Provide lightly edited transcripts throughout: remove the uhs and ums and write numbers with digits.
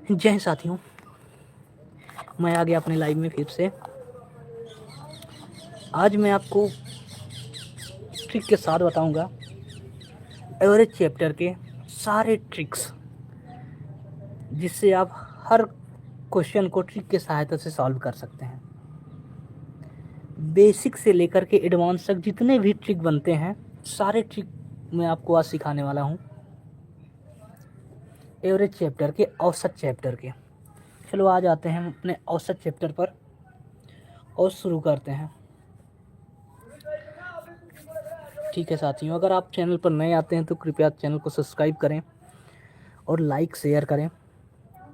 जय हिंद साथियों, मैं आ गया अपने लाइव में फिर से। आज मैं आपको ट्रिक के साथ बताऊंगा एवरेज चैप्टर के सारे ट्रिक्स, जिससे आप हर क्वेश्चन को ट्रिक के सहायता से सॉल्व कर सकते हैं। बेसिक से लेकर के एडवांस तक जितने भी ट्रिक बनते हैं, सारे ट्रिक मैं आपको आज सिखाने वाला हूँ एवरेज चैप्टर के, औसत चैप्टर के। चलो आज आते हैं अपने औसत चैप्टर पर और शुरू करते हैं। ठीक है साथियों, अगर आप चैनल पर नए आते हैं तो कृपया चैनल को सब्सक्राइब करें और लाइक शेयर करें,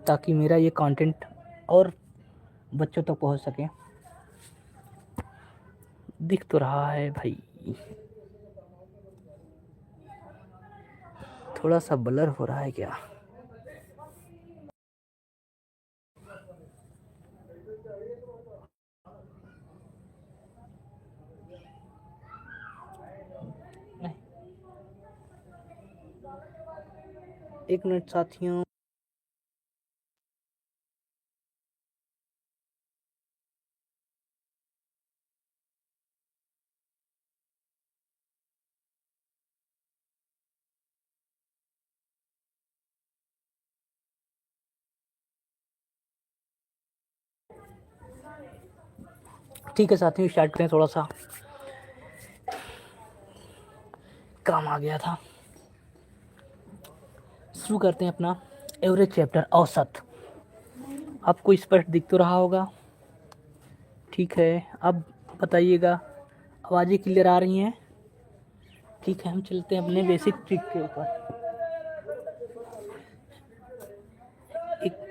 ताकि मेरा ये कंटेंट और बच्चों तक पहुंच सके। दिख तो रहा है भाई, थोड़ा सा ब्लर हो रहा है क्या? नहीं, एक मिनट साथियों। ठीक है साथियों, स्टार्ट करें। थोड़ा सा काम आ गया था। शुरू करते हैं अपना एवरेज चैप्टर, औसत। आपको स्पष्ट दिख तो रहा होगा? ठीक है, अब बताइएगा, आवाज़ें क्लियर आ रही हैं? ठीक है, हम चलते हैं अपने बेसिक ट्रिक के ऊपर। एक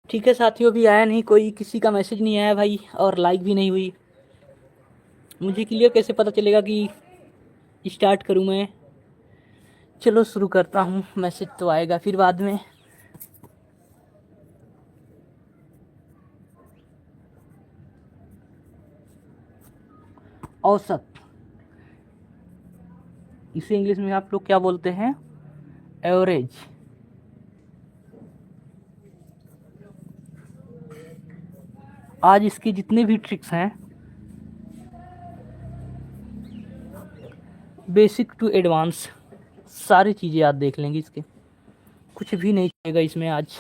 ठीक है साथियों, अभी आया नहीं कोई, किसी का मैसेज नहीं आया भाई, और लाइक भी नहीं हुई। मुझे क्लियर कैसे पता चलेगा कि स्टार्ट करूं मैं? चलो शुरू करता हूं, मैसेज तो आएगा फिर बाद में। औसत, इसे इंग्लिश में आप लोग क्या बोलते हैं? एवरेज। आज इसके जितने भी ट्रिक्स हैं, बेसिक टू एडवांस, सारी चीज़ें आप देख लेंगे। इसके कुछ भी नहीं चलेगा इसमें आज।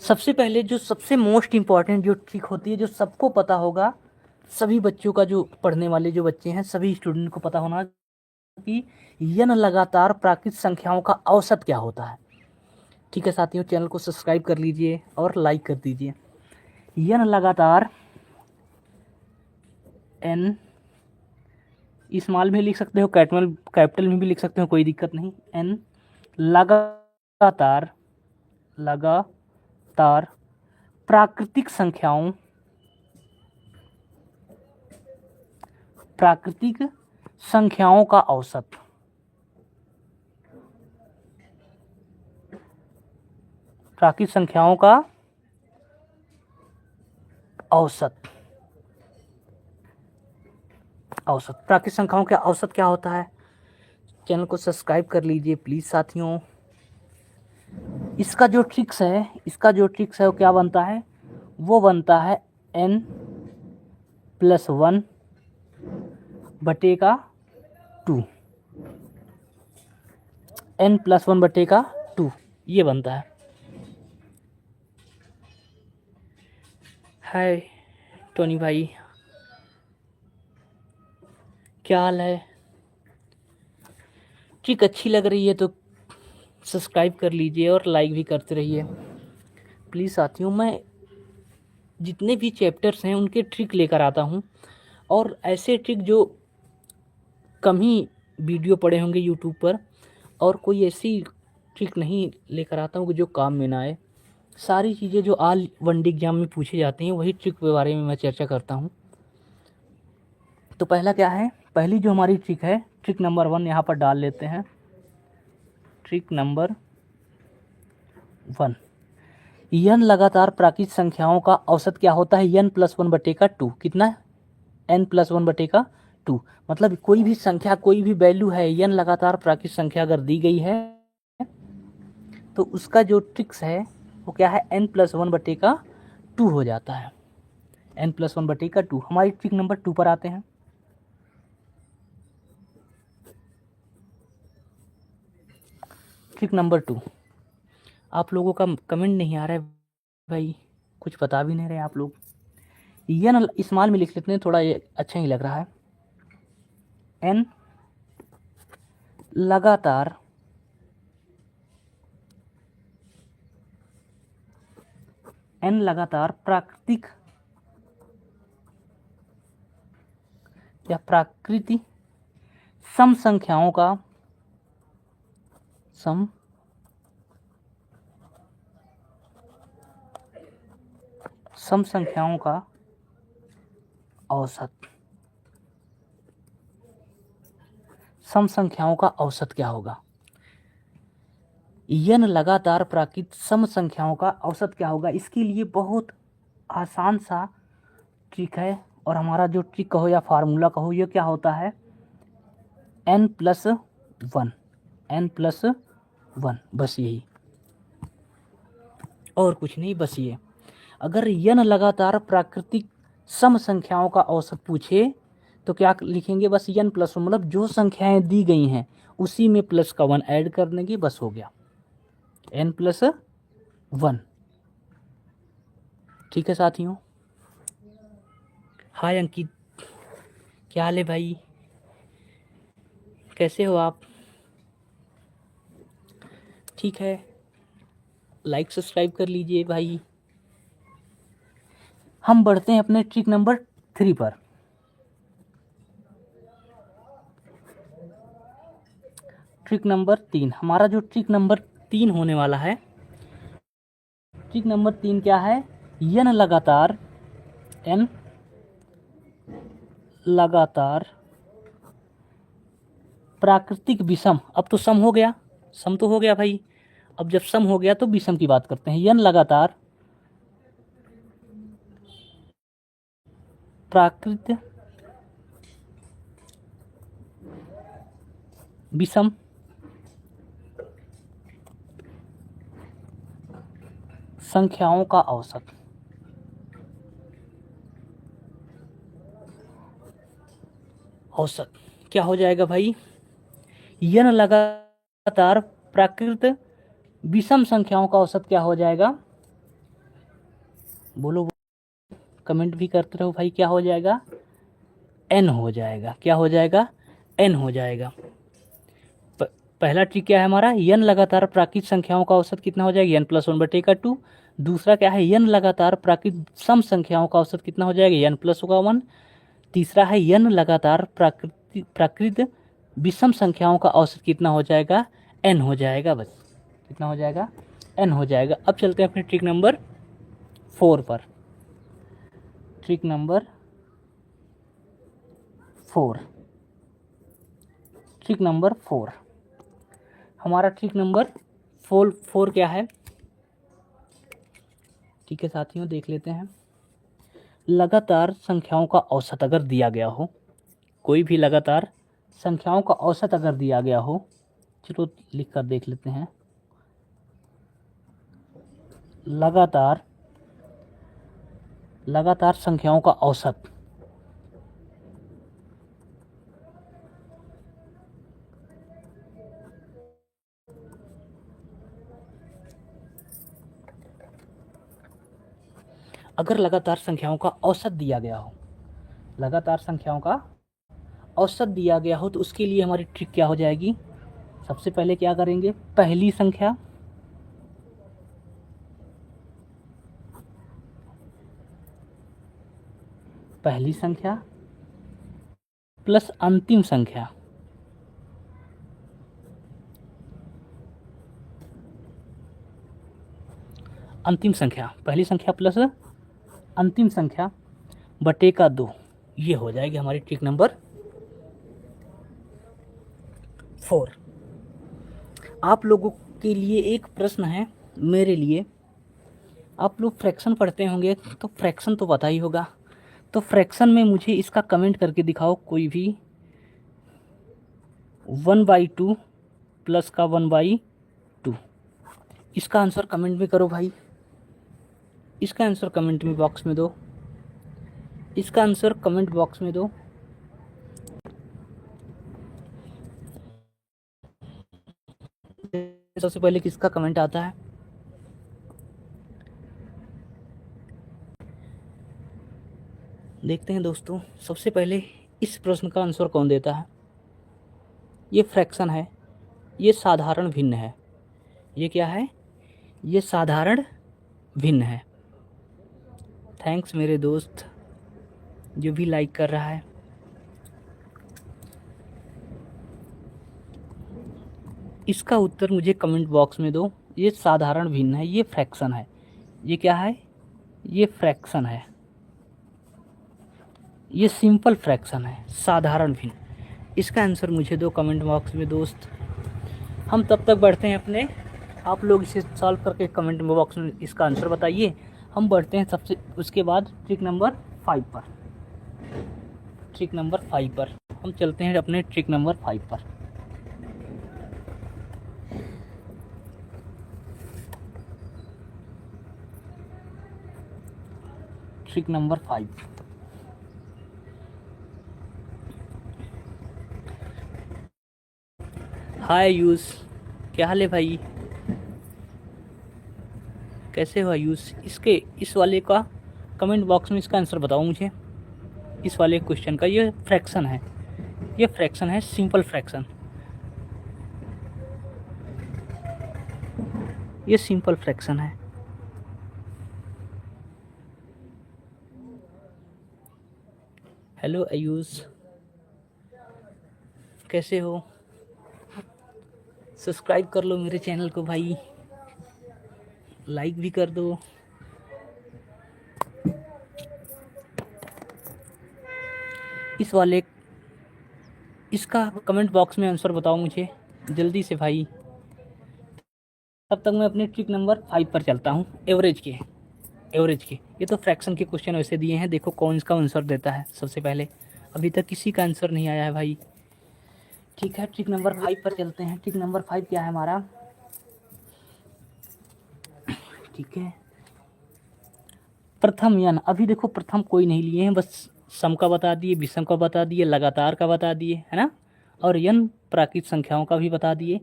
सबसे पहले जो सबसे मोस्ट इम्पॉर्टेंट जो ट्रिक होती है, जो सबको पता होगा, सभी बच्चों का, जो पढ़ने वाले जो बच्चे हैं, सभी स्टूडेंट को पता होना कि यन लगातार प्राकृतिक संख्याओं का औसत क्या होता है। ठीक है साथियों, चैनल को सब्सक्राइब कर लीजिए और लाइक कर दीजिए। यन लगातार, एन स्मॉल में लिख सकते हो, कैपिटल में भी लिख सकते हो, कोई दिक्कत नहीं। एन लगातार, लगातार प्राकृतिक संख्याओं, प्राकृतिक संख्याओं का औसत। प्राकृतिक संख्याओं का औसत। औसत, प्राकृतिक संख्याओं का औसत क्या होता है? चैनल को सब्सक्राइब कर लीजिए प्लीज़ साथियों। इसका जो ट्रिक्स है वो क्या बनता है? वो बनता है n+1 बटे का 2। n+1 बटे का 2 ये बनता है। हाय टोनी भाई, क्या हाल है? ट्रिक अच्छी लग रही है तो सब्सक्राइब कर लीजिए और लाइक भी करते रहिए प्लीज़ साथियों। मैं जितने भी चैप्टर्स हैं उनके ट्रिक लेकर आता हूँ, और ऐसे ट्रिक जो कम ही वीडियो पड़े होंगे यूट्यूब पर, और कोई ऐसी ट्रिक नहीं लेकर आता हूँ कि जो काम में ना आए। सारी चीज़ें जो ऑल वन एग्जाम में पूछी जाती हैं, वही ट्रिक के बारे में मैं चर्चा करता हूँ। तो पहला क्या है? पहली जो हमारी ट्रिक है, ट्रिक नंबर 1 यहाँ पर डाल लेते हैं। Trick number 1। n लगातार प्राकृत संख्याओं का औसत क्या होता है? n+1/2। कितना? n+1/2। मतलब कोई भी संख्या, कोई भी वैल्यू है, n लगातार प्राकृत संख्या अगर दी गई है तो उसका जो ट्रिक्स है वो क्या है? n+1/2 हो जाता है। n+1/2। हमारी ट्रिक नंबर 2 पर आते हैं। Trick number 2। आप लोगों का कमेंट नहीं आ रहा है भाई, कुछ बता भी नहीं रहे आप लोग। n स्मॉल में लिख लेते हैं, थोड़ा ये अच्छा ही लग रहा है। n लगातार प्राकृतिक या प्राकृतिक सम संख्याओं का औसत। सम संख्याओं का औसत क्या होगा? n लगातार प्राकृत सम संख्याओं का औसत क्या होगा? इसके लिए बहुत आसान सा ट्रिक है, और हमारा जो ट्रिक कहो या फार्मूला कहो, ये क्या होता है? n+1। n+1, बस यही, और कुछ नहीं, बस ये। अगर n लगातार प्राकृतिक सम संख्याओं का औसत पूछे तो क्या लिखेंगे? बस n+1, मतलब जो संख्याएं दी गई हैं उसी में प्लस का 1 ऐड कर देंगे, बस हो गया n+1। ठीक है साथियों। हाय अंकित, क्या हाल है भाई, कैसे हो आप? ठीक है, लाइक सब्सक्राइब कर लीजिए भाई। हम बढ़ते हैं अपने ट्रिक नंबर 3 पर। Trick number 3। हमारा जो ट्रिक नंबर 3 होने वाला है, ट्रिक नंबर 3 क्या है? n लगातार प्राकृतिक विषम। अब तो सम हो गया, सम तो हो गया भाई। अब जब सम हो गया तो विषम की बात करते हैं। n लगातार प्राकृत विषम संख्याओं का औसत। औसत क्या हो जाएगा भाई? n लगातार प्राकृत विषम संख्याओं का औसत क्या हो जाएगा? बोलो, कमेंट भी करते रहो भाई। क्या हो जाएगा? n हो जाएगा। क्या हो जाएगा? n हो जाएगा। पहला ट्रिक क्या है हमारा? n लगातार प्राकृत संख्याओं का औसत कितना हो जाएगा? n+1/2। दूसरा क्या है? n लगातार प्राकृत सम संख्याओं का औसत कितना हो जाएगा? n+1। तीसरा है n लगातार प्राकृत विषम संख्याओं का औसत कितना हो जाएगा? n हो जाएगा। बस कितना हो जाएगा? n हो जाएगा। अब चलते हैं अपने ट्रिक नंबर 4 पर। Trick number 4। Trick number 4। हमारा ट्रिक नंबर 4 क्या है? ठीक है साथियों, देख लेते हैं। लगातार संख्याओं का औसत अगर दिया गया हो, कोई भी लगातार संख्याओं का औसत अगर दिया गया हो, चलो लिख कर देख लेते हैं। लगातार संख्याओं का औसत अगर लगातार संख्याओं का औसत दिया गया हो, लगातार संख्याओं का औसत दिया गया हो, तो उसके लिए हमारी ट्रिक क्या हो जाएगी? सबसे पहले क्या करेंगे? पहली संख्या प्लस अंतिम संख्या। अंतिम संख्या, पहली संख्या प्लस अंतिम संख्या बटे का 2, ये हो जाएगी हमारी ट्रिक नंबर 4। आप लोगों के लिए एक प्रश्न है, मेरे लिए। आप लोग फ्रैक्शन पढ़ते होंगे तो फ्रैक्शन तो पता ही होगा। तो फ्रैक्शन में मुझे इसका कमेंट करके दिखाओ कोई भी। 1/2 प्लस का 1/2। इसका आंसर कमेंट में करो भाई। इसका आंसर कमेंट में बॉक्स में दो। इसका आंसर कमेंट बॉक्स में दो। सबसे पहले किसका कमेंट आता है? देखते हैं दोस्तों, सबसे पहले इस प्रश्न का आंसर कौन देता है? ये फ्रैक्शन है, ये साधारण भिन्न है। ये क्या है? ये साधारण भिन्न है। थैंक्स मेरे दोस्त जो भी लाइक कर रहा है। इसका उत्तर मुझे कमेंट बॉक्स में दो। ये साधारण भिन्न है, ये फ्रैक्शन है। ये क्या है? ये फ्रैक्शन है। ये सिंपल फ्रैक्शन है, साधारण भिन्न। इसका आंसर मुझे दो कमेंट बॉक्स में दोस्त। हम तब तक बढ़ते हैं अपने, आप लोग इसे सॉल्व करके कमेंट बॉक्स में इसका आंसर बताइए। हम बढ़ते हैं सबसे उसके बाद ट्रिक नंबर 5 पर। ट्रिक नंबर 5 पर हम चलते हैं अपने ट्रिक नंबर 5 पर। Trick number 5। हाय यूस, क्या हाल है भाई? कैसे हो यूस? इस वाले का कमेंट बॉक्स में इसका आंसर बताओ मुझे। इस वाले क्वेश्चन का, ये फ्रैक्शन है, ये फ्रैक्शन है, सिंपल फ्रैक्शन। ये सिंपल फ्रैक्शन है। हेलो आयुष, कैसे हो? सब्सक्राइब कर लो मेरे चैनल को भाई, लाइक भी कर दो। इस वाले इसका कमेंट बॉक्स में आंसर बताओ मुझे जल्दी से भाई। तब तक मैं अपने ट्रिक नंबर 5 पर चलता हूँ। एवरेज के, ये तो फ्रैक्शन के क्वेश्चन वैसे दिए हैं, देखो कौन इसका आंसर देता है सबसे पहले। अभी तक किसी का आंसर नहीं आया है भाई। ठीक है, ट्रिक नंबर 5 पर चलते हैं। ट्रिक नंबर 5 क्या है हमारा? ठीक है, प्रथम यन। अभी देखो प्रथम कोई नहीं लिए हैं, बस सम का बता दिए, विषम का बता दिए, लगातार का बता दिए, है ना, और यन प्राकृत संख्याओं का भी बता दिए।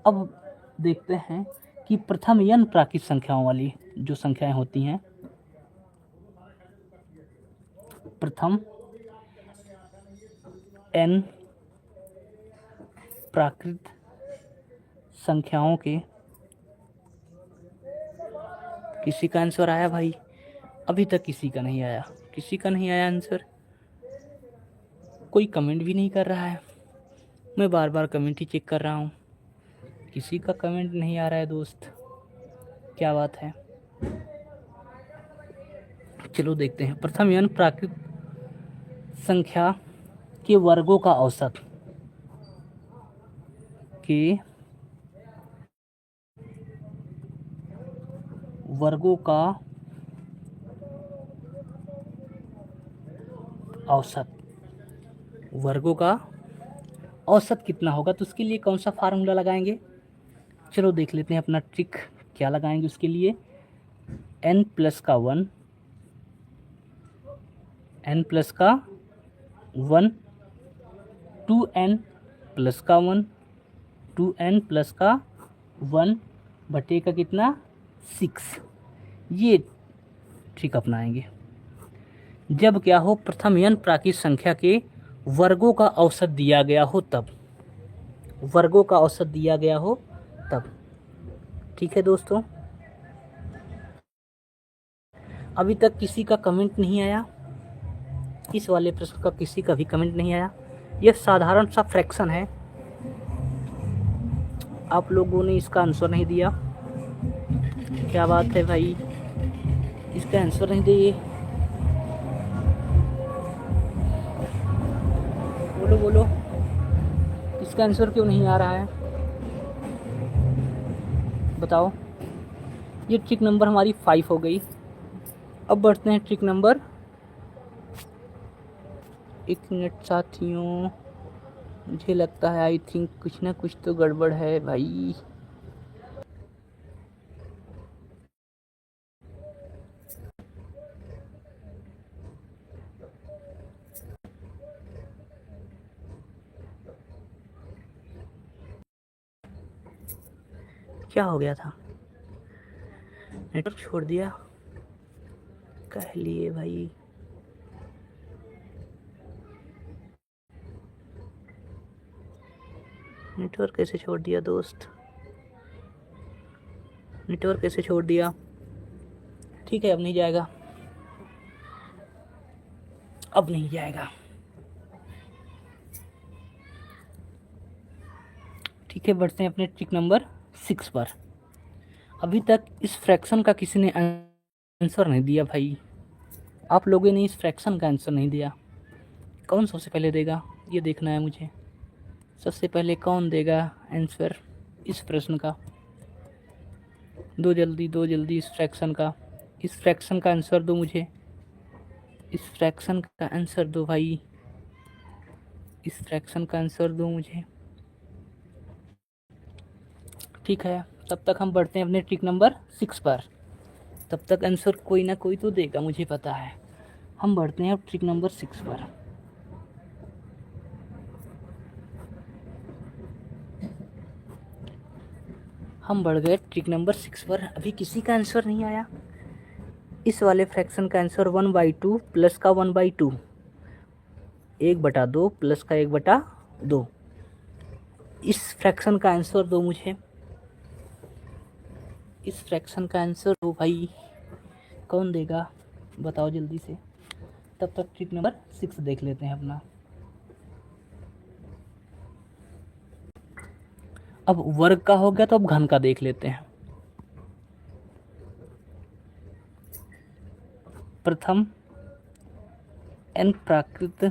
अब देखते हैं कि प्रथम यन प्राकृत संख्याओं वाली जो संख्याएं होती हैं, प्रथम n प्राकृत संख्याओं के किसी का आंसर आया भाई? अभी तक किसी का नहीं आया, किसी का नहीं आया आंसर। कोई कमेंट भी नहीं कर रहा है। मैं बार बार कमेंट ही चेक कर रहा हूँ, किसी का कमेंट नहीं आ रहा है दोस्त, क्या बात है? चलो देखते हैं। प्रथम यन प्राकृत संख्या के वर्गों का औसत के वर्गों का औसत, वर्गों का औसत कितना होगा? तो उसके लिए कौन सा फार्मूला लगाएंगे? चलो देख लेते हैं अपना ट्रिक क्या लगाएंगे उसके लिए। n प्लस का 1, n प्लस का 1, 2n प्लस का 1, 2n प्लस का 1 बटे का कितना? 6। ये ट्रिक अपनाएंगे जब क्या हो, प्रथम n प्राकृत संख्या के वर्गों का औसत दिया गया हो तब, वर्गों का औसत दिया गया हो तब। ठीक है दोस्तों, अभी तक किसी का कमेंट नहीं आया, इस वाले प्रश्न का किसी का भी कमेंट नहीं आया। यह साधारण सा फ्रैक्शन है, आप लोगों ने इसका आंसर नहीं दिया, क्या बात है भाई? इसका आंसर नहीं दिए, बोलो बोलो, इसका आंसर क्यों नहीं आ रहा है? बताओ। ये ट्रिक नंबर हमारी 5 हो गई। अब बढ़ते हैं ट्रिक नंबर, 1 मिनट साथियों, मुझे लगता है आई थिंक कुछ ना कुछ तो गड़बड़ है भाई। क्या हो गया था, नेटवर्क छोड़ दिया कह लिए भाई। नेटवर्क कैसे छोड़ दिया दोस्त, नेटवर्क कैसे छोड़ दिया। ठीक है, अब नहीं जाएगा, अब नहीं जाएगा। ठीक है, बढ़ते हैं अपने ट्रिक नंबर 6 पर। अभी तक इस फ्रैक्शन का किसी ने आंसर नहीं दिया भाई, आप लोगों ने इस फ्रैक्शन का आंसर नहीं दिया। कौन सबसे पहले देगा ये देखना है मुझे। सबसे पहले कौन देगा आंसर इस प्रश्न का, दो जल्दी इस फ्रैक्शन का आंसर दो मुझे, इस फ्रैक्शन का आंसर दो भाई, इस फ्रैक्शन का आंसर दो मुझे। ठीक है, तब तक हम बढ़ते हैं अपने ट्रिक नंबर 6 पर। तब तक आंसर कोई ना कोई तो देगा, मुझे पता है। हम बढ़ते हैं अब ट्रिक नंबर 6 पर। हम बढ़ गए ट्रिक नंबर 6 पर। अभी किसी का आंसर नहीं आया। इस वाले फ्रैक्शन का आंसर 1/2 प्लस का 1/2, 1/2 प्लस का 1/2। इस फ्रैक्शन का आंसर दो मुझे, इस फ्रैक्शन का आंसर दो भाई। कौन देगा बताओ जल्दी से। तब तक ट्रिक नंबर 6 देख लेते हैं अपना। अब वर्ग का हो गया तो अब घन का देख लेते हैं। प्रथम n प्राकृत